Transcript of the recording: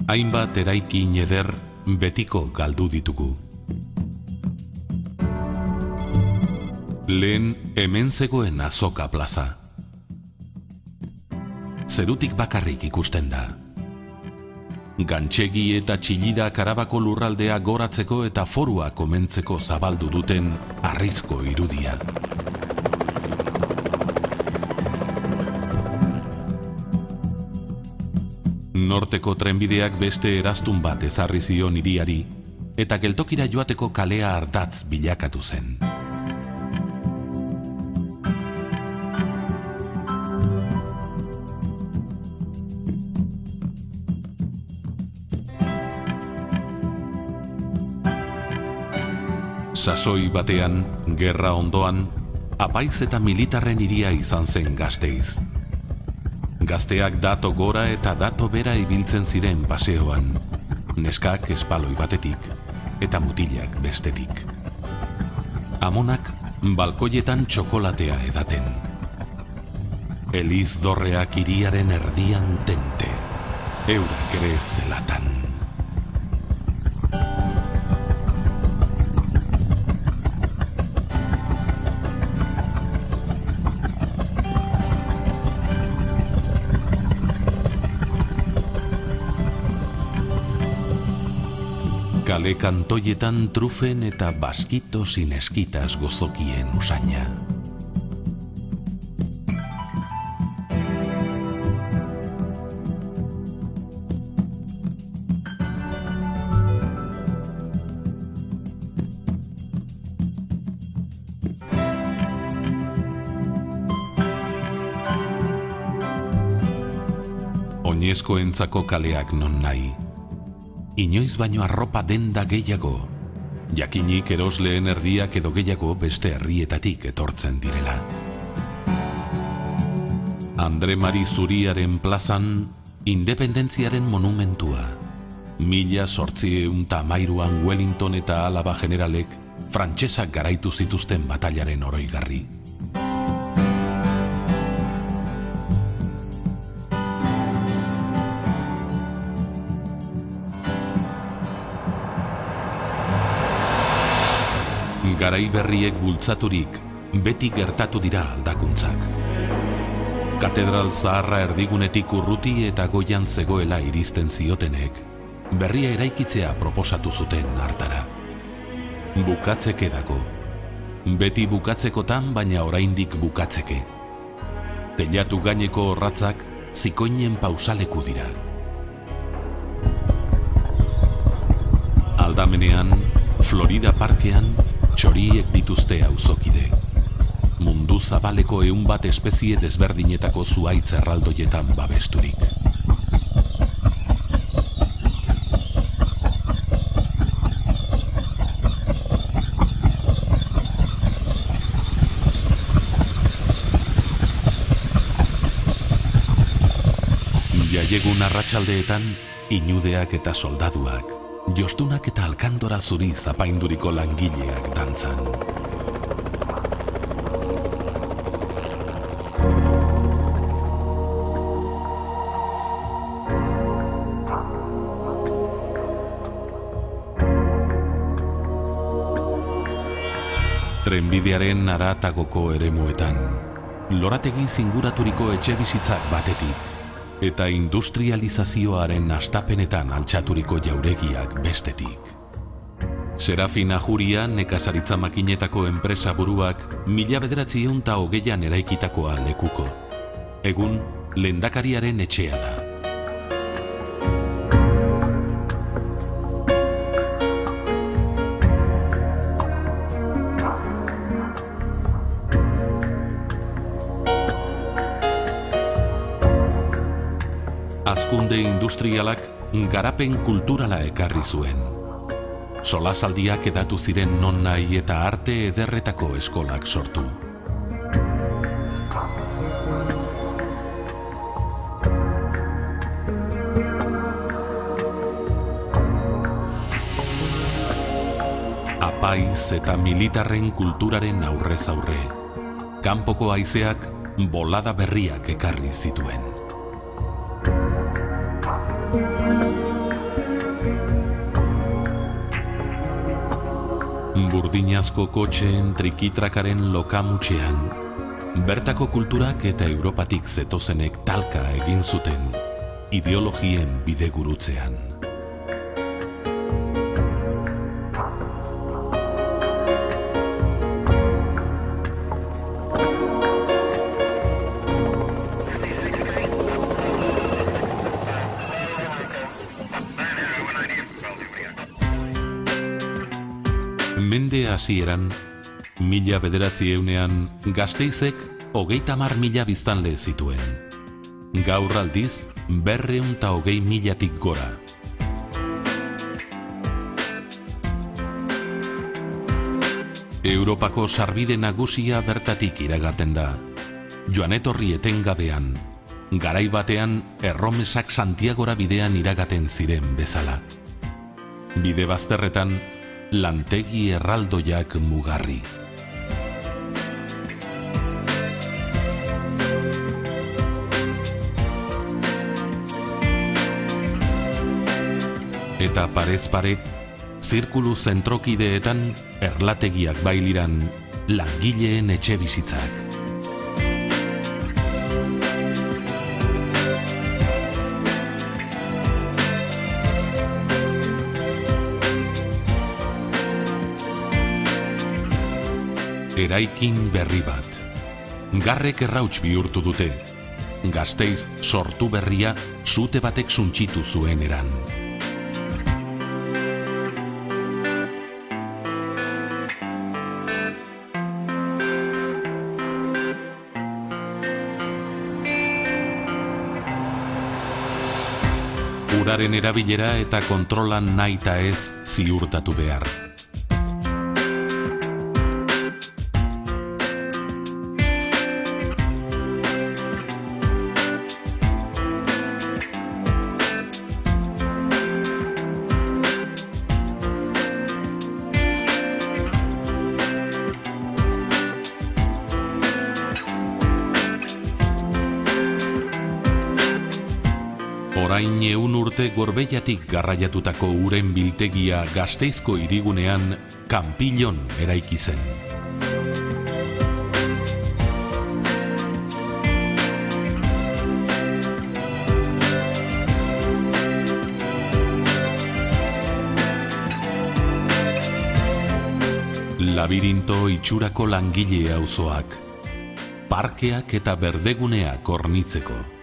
Hainbat eraikin eder betiko galdu ditugu. Lehen hemen zegoen Azoka plaza. Zerutik bakarrik ikusten da. Gantxegi eta Txillida Karabako lurraldea goratzeko eta forua komentzeko zabaldu duten harrizko irudia. Norteko trenbideak beste eraztun bat ezarri zion hiriari, eta geltokira joateko kalea ardatz bilakatu zen. Sasoi batean, gerra ondoan, apaiz eta militarren hiria izan zen Gasteiz. Gazteak dato gora eta dato bera ibiltzen ziren paseoan, neskak espaloi batetik eta mutilak bestetik. Amonak balkoietan txokolatea edaten. Eliz dorreak hiriaren erdian tente, eurak ere zelatan. Kale kantoietan trufen eta baskito sineskitas gozokien usaina. Oinezkoentzako kaleak non nahi. Inoiz baino arropa denda gehiago, jakinik erosleen erdiak edo gehiago beste herrietatik etortzen direla. Andre Mari Zuriaren plazan, independentziaren monumentua. 1813an Wellington eta Alaba generalek frantsesak garaitu zituzten batailaren oroigarri. Garai berriek bultzaturik, beti gertatu dira aldakuntzak. Katedral zaharra erdigunetik urruti eta goian zegoela iristen ziotenek, berria eraikitzea proposatu zuten hartara. Bukatzeke dago. Beti bukatzekotan, baina oraindik bukatzeke. Teilatu gaineko orratzak zikoinen pausaleku dira. Aldamenean, Florida parkean, txoriek dituzte auzokide. Mundu zabaleko 100 espezie desberdinetako zuhaitz erraldoietan babesturik. Jaiegun arratsaldeetan, inudeak eta soldaduak, jostunak eta alkandora zuri zapainduriko langileak dantzan. Trenbidearen haratagoko eremuetan, lorategi zinguraturiko etxebizitzak batetik, eta industrializazioaren hastapenetan altxaturiko jauregiak bestetik. Serafina Juria nekazaritza makinetako enpresa buruak 1920an eraikitakoa lekuko. Egun, lehendakariaren etxea da. Hazkunde industrialak garapen kulturala ekarri zuen. Solasaldiak edatu ziren non nahi eta arte ederretako eskolak sortu. Apaiz eta militarren kulturaren aurrez aurre, kanpoko haizeak bolada berriak ekarri zituen. Burdinazko kotxeen trikitrakaren lokamutxean, bertako kulturak eta Europatik zetozenek talka egin zuten, ideologien bidegurutzean. Mende hasieran, 1900ean, Gasteizek 30.000 biztanle zituen. Gaur aldiz, 220.000tik gora. Europako sarbide nagusia bertatik iragaten da. Joan etorri etengabean, garai batean erromesak Santiagora bidean iragaten ziren bezala. Bide bazterretan, lantegi erraldoiak mugarri. Eta parez pare, zirkulu zentrokideetan erlategiak bailiran langileen etxe bizitzak. Eraikin berri bat. Garrek errauts bihurtu dute. Gasteiz sortu berria sute batek suntsitu zuen eran. Uraren erabilera eta kontrolan nahita ez ziurtatu behar. Orain 100 urte Gorbeiatik garraiatutako uren biltegia Gasteizko hirigunean kanpilon eraiki zen. Labirinto itxurako langile auzoak, parkeak eta berdeguneak hornitzeko.